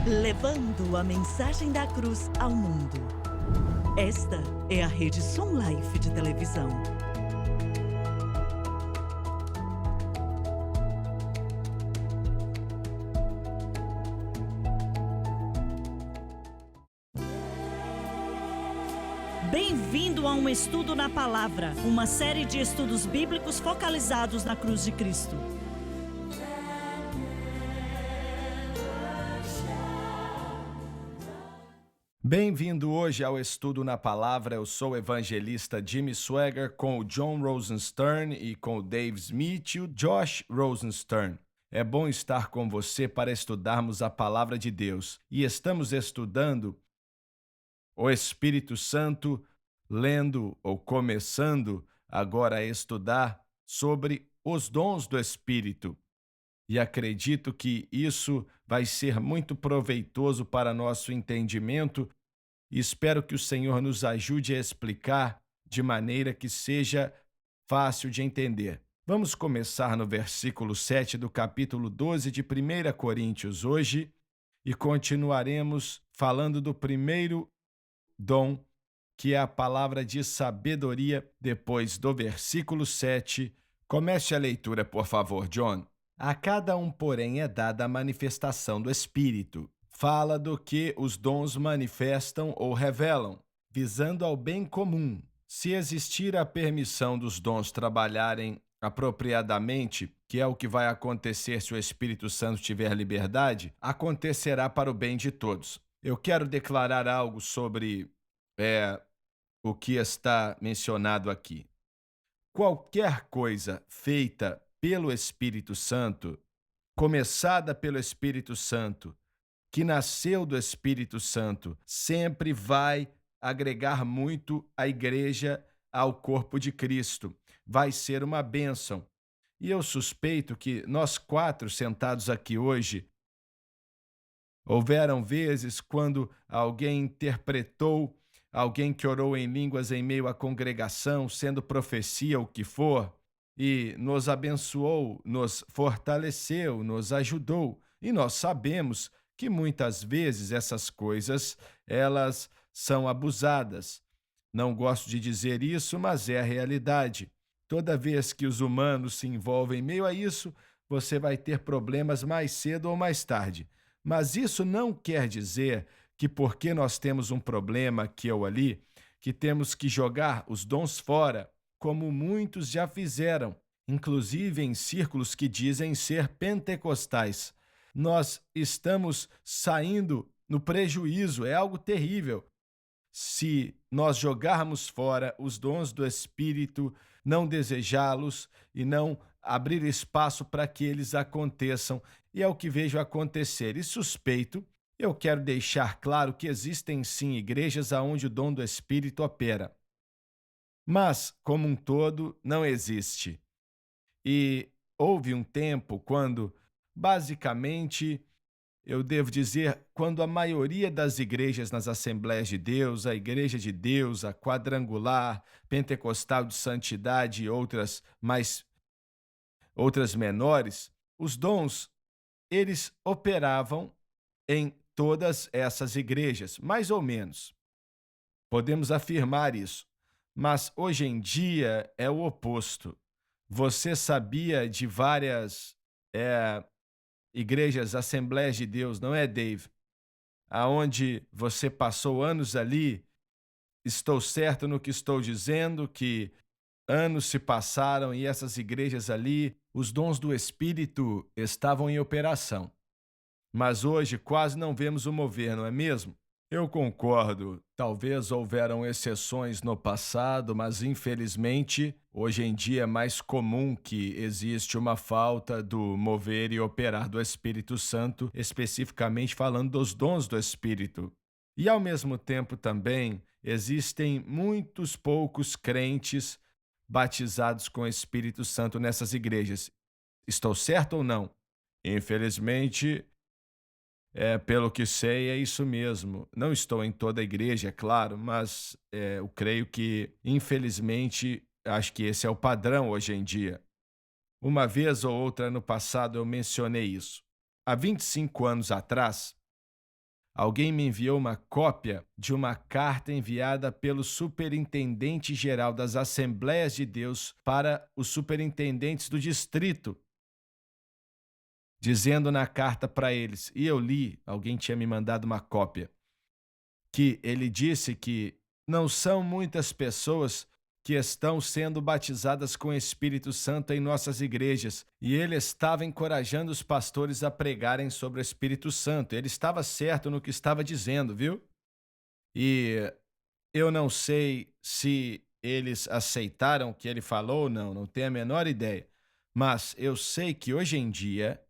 levando a mensagem da cruz ao mundo. Esta é a Rede Som Life de televisão. Bem-vindo a um estudo na palavra, uma série de estudos bíblicos focalizados na cruz de Cristo. Bem-vindo hoje ao Estudo na Palavra. Eu sou o evangelista Jimmy Swaggart com o John Rosenstern e com o Dave Smith e o Josh Rosenstern. É bom estar com você para estudarmos a Palavra de Deus. E estamos estudando o Espírito Santo, lendo ou começando agora a estudar sobre os dons do Espírito. E acredito que isso vai ser muito proveitoso para nosso entendimento e espero que o Senhor nos ajude a explicar de maneira que seja fácil de entender. Vamos começar no versículo 7 do capítulo 12 de 1 Coríntios hoje e continuaremos falando do primeiro dom, que é a palavra de sabedoria, depois do versículo 7. Comece a leitura, por favor, John. A cada um, porém, é dada a manifestação do Espírito. Fala do que os dons manifestam ou revelam, visando ao bem comum. Se existir a permissão dos dons trabalharem apropriadamente, que é o que vai acontecer se o Espírito Santo tiver liberdade, acontecerá para o bem de todos. Eu quero declarar algo sobre o que está mencionado aqui. Qualquer coisa feita pelo Espírito Santo, começada pelo Espírito Santo, que nasceu do Espírito Santo, sempre vai agregar muito à igreja, ao corpo de Cristo. Vai ser uma bênção. E eu suspeito que nós quatro sentados aqui hoje, houveram vezes quando alguém interpretou, alguém que orou em línguas em meio à congregação, sendo profecia o que for, e nos abençoou, nos fortaleceu, nos ajudou. E nós sabemos que muitas vezes essas coisas, elas são abusadas. Não gosto de dizer isso, mas é a realidade. Toda vez que os humanos se envolvem em meio a isso, você vai ter problemas mais cedo ou mais tarde. Mas isso não quer dizer que porque nós temos um problema aqui ou ali, que temos que jogar os dons fora, como muitos já fizeram, inclusive em círculos que dizem ser pentecostais. Nós estamos saindo no prejuízo, é algo terrível. Se nós jogarmos fora os dons do Espírito, não desejá-los e não abrir espaço para que eles aconteçam, e é o que vejo acontecer. E suspeito, eu quero deixar claro que existem sim igrejas onde o dom do Espírito opera, mas, como um todo, não existe. E houve um tempo quando, basicamente, eu devo dizer, quando a maioria das igrejas nas Assembleias de Deus, a Igreja de Deus, a Quadrangular, Pentecostal de Santidade e outras menores, os dons, eles operavam em todas essas igrejas, mais ou menos. Podemos afirmar isso. Mas hoje em dia é o oposto. Você sabia de várias igrejas, Assembleias de Deus, não é, Dave? Aonde você passou anos ali, estou certo no que estou dizendo, que anos se passaram e essas igrejas ali, os dons do Espírito estavam em operação. Mas hoje quase não vemos o mover, não é mesmo? Eu concordo. Talvez houveram exceções no passado, mas infelizmente hoje em dia é mais comum que existe uma falta do mover e operar do Espírito Santo, especificamente falando dos dons do Espírito. E ao mesmo tempo também existem muitos poucos crentes batizados com o Espírito Santo nessas igrejas. Estou certo ou não? Infelizmente, pelo que sei, é isso mesmo. Não estou em toda a igreja, é claro, mas eu creio que, infelizmente, acho que esse é o padrão hoje em dia. Uma vez ou outra no passado eu mencionei isso. Há 25 anos atrás, alguém me enviou uma cópia de uma carta enviada pelo superintendente-geral das Assembleias de Deus para os superintendentes do distrito, dizendo na carta para eles, e eu li, alguém tinha me mandado uma cópia, que ele disse que não são muitas pessoas que estão sendo batizadas com o Espírito Santo em nossas igrejas, e ele estava encorajando os pastores a pregarem sobre o Espírito Santo. Ele estava certo no que estava dizendo, viu? E eu não sei se eles aceitaram o que ele falou ou não, não tenho a menor ideia. Mas eu sei que hoje em dia,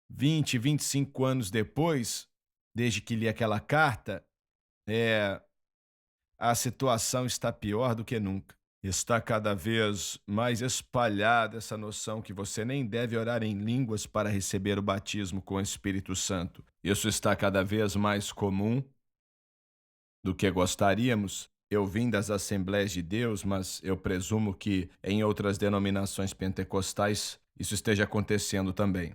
25 anos depois, desde que li aquela carta, é, a situação está pior do que nunca. Está cada vez mais espalhada essa noção que você nem deve orar em línguas para receber o batismo com o Espírito Santo. Isso está cada vez mais comum do que gostaríamos. Eu vim das Assembleias de Deus, mas eu presumo que em outras denominações pentecostais isso esteja acontecendo também.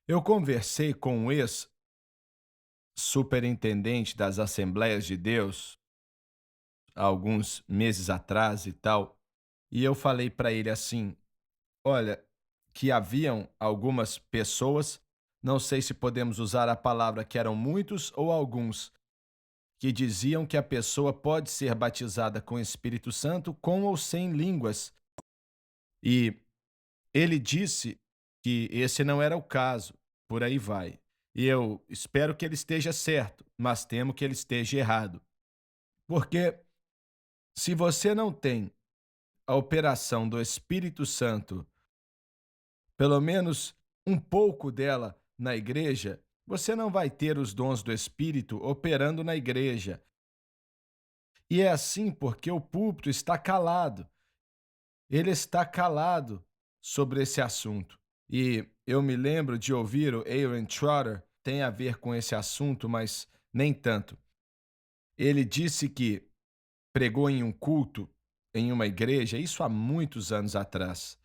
Eu conversei com um ex-superintendente das Assembleias de Deus há alguns meses atrás e tal, e eu falei para ele assim: olha, que haviam algumas pessoas, não sei se podemos usar a palavra que eram muitos ou alguns, que diziam que a pessoa pode ser batizada com o Espírito Santo com ou sem línguas. E ele disse que esse não era o caso, por aí vai. E eu espero que ele esteja certo, mas temo que ele esteja errado. Porque se você não tem a operação do Espírito Santo, pelo menos um pouco dela na igreja, você não vai ter os dons do Espírito operando na igreja. E é assim porque o púlpito está calado. Ele está calado sobre esse assunto. E eu me lembro de ouvir o Aaron Trotter, tem a ver com esse assunto, mas nem tanto. Ele disse que pregou em um culto, em uma igreja, isso há muitos anos atrás,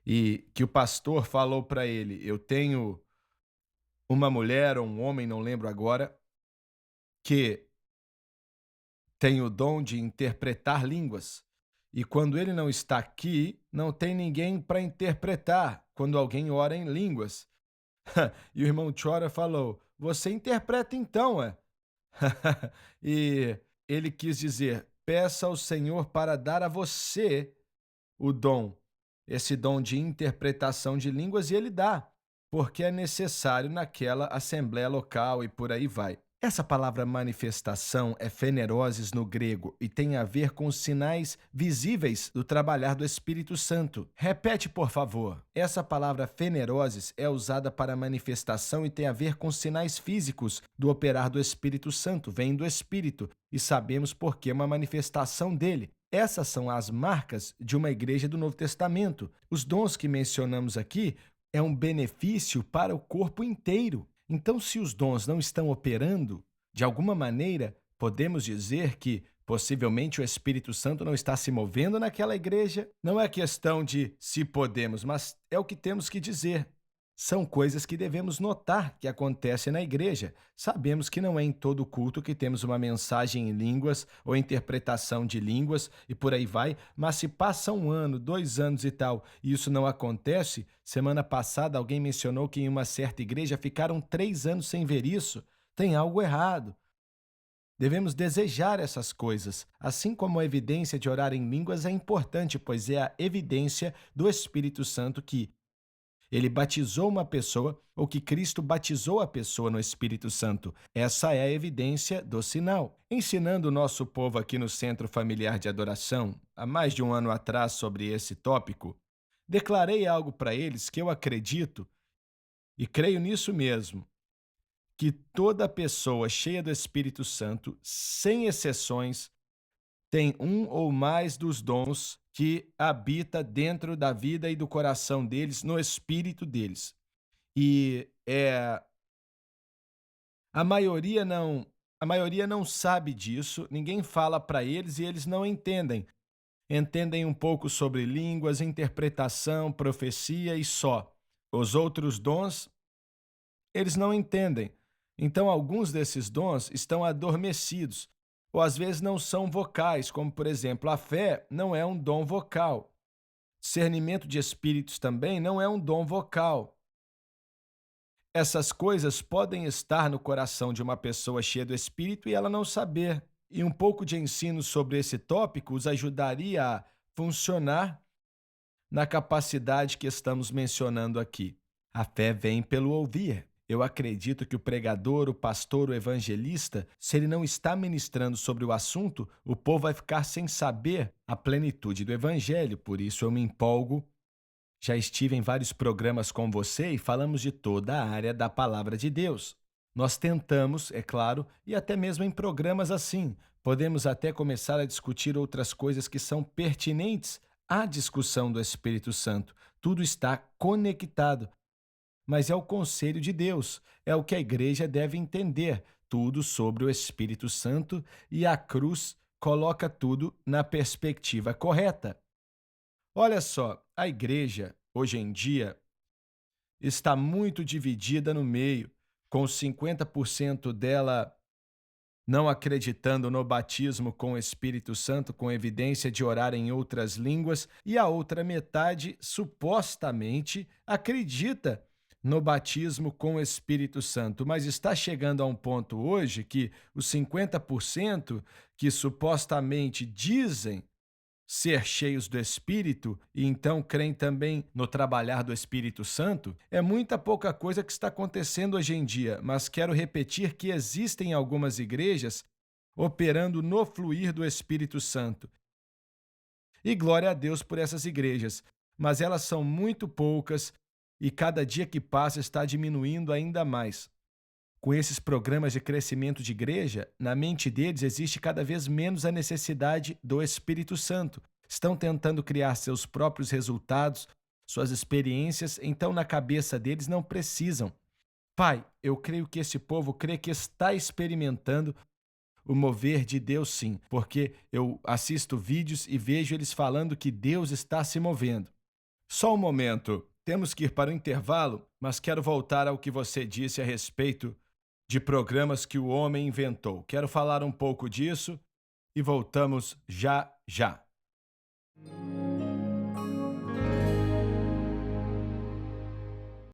e que o pastor falou para ele: eu tenho uma mulher ou um homem, não lembro agora, que tem o dom de interpretar línguas. E quando ele não está aqui, não tem ninguém para interpretar quando alguém ora em línguas. E o irmão Chora falou: você interpreta então, é? E ele quis dizer: peça ao Senhor para dar a você o dom, esse dom de interpretação de línguas, e ele dá, porque é necessário naquela assembleia local e por aí vai. Essa palavra manifestação é pheneroses no grego e tem a ver com os sinais visíveis do trabalhar do Espírito Santo. Repete, por favor. Essa palavra pheneroses é usada para manifestação e tem a ver com sinais físicos do operar do Espírito Santo. Vem do Espírito e sabemos por que é uma manifestação dele. Essas são as marcas de uma igreja do Novo Testamento. Os dons que mencionamos aqui é um benefício para o corpo inteiro. Então, se os dons não estão operando, de alguma maneira, podemos dizer que possivelmente o Espírito Santo não está se movendo naquela igreja. Não é questão de se podemos, mas é o que temos que dizer. São coisas que devemos notar que acontecem na igreja. Sabemos que não é em todo culto que temos uma mensagem em línguas ou interpretação de línguas e por aí vai, mas se passa 1 ano, 2 anos e tal, e isso não acontece, semana passada alguém mencionou que em uma certa igreja ficaram 3 anos sem ver isso. Tem algo errado. Devemos desejar essas coisas, assim como a evidência de orar em línguas é importante, pois é a evidência do Espírito Santo que ele batizou uma pessoa ou que Cristo batizou a pessoa no Espírito Santo. Essa é a evidência do sinal. Ensinando o nosso povo aqui no Centro Familiar de Adoração, há mais de 1 ano atrás sobre esse tópico, declarei algo para eles que eu acredito e creio nisso mesmo, que toda pessoa cheia do Espírito Santo, sem exceções, tem um ou mais dos dons que habita dentro da vida e do coração deles, no espírito deles. E a maioria não sabe disso, ninguém fala para eles e eles não entendem. Entendem um pouco sobre línguas, interpretação, profecia e só. Os outros dons, eles não entendem. Então, alguns desses dons estão adormecidos, ou às vezes não são vocais, como, por exemplo, a fé não é um dom vocal. Discernimento de espíritos também não é um dom vocal. Essas coisas podem estar no coração de uma pessoa cheia do Espírito e ela não saber. E um pouco de ensino sobre esse tópico os ajudaria a funcionar na capacidade que estamos mencionando aqui. A fé vem pelo ouvir. Eu acredito que o pregador, o pastor, o evangelista, se ele não está ministrando sobre o assunto, o povo vai ficar sem saber a plenitude do evangelho. Por isso eu me empolgo. Já estive em vários programas com você e falamos de toda a área da palavra de Deus. Nós tentamos, é claro, e até mesmo em programas assim, podemos até começar a discutir outras coisas que são pertinentes à discussão do Espírito Santo. Tudo está conectado, mas é o conselho de Deus, é o que a igreja deve entender, tudo sobre o Espírito Santo, e a cruz coloca tudo na perspectiva correta. Olha só, a igreja, hoje em dia, está muito dividida no meio, com 50% dela não acreditando no batismo com o Espírito Santo, com evidência de orar em outras línguas, e a outra metade supostamente acredita no batismo com o Espírito Santo, mas está chegando a um ponto hoje que os 50% que supostamente dizem ser cheios do Espírito e então creem também no trabalhar do Espírito Santo, é muita pouca coisa que está acontecendo hoje em dia, mas quero repetir que existem algumas igrejas operando no fluir do Espírito Santo. E glória a Deus por essas igrejas, mas elas são muito poucas e cada dia que passa está diminuindo ainda mais. Com esses programas de crescimento de igreja, na mente deles existe cada vez menos a necessidade do Espírito Santo. Estão tentando criar seus próprios resultados, suas experiências, então na cabeça deles não precisam. Pai, eu creio que esse povo crê que está experimentando o mover de Deus sim, porque eu assisto vídeos e vejo eles falando que Deus está se movendo. Só um momento, temos que ir para o intervalo, mas quero voltar ao que você disse a respeito de programas que o homem inventou. Quero falar um pouco disso e voltamos já já.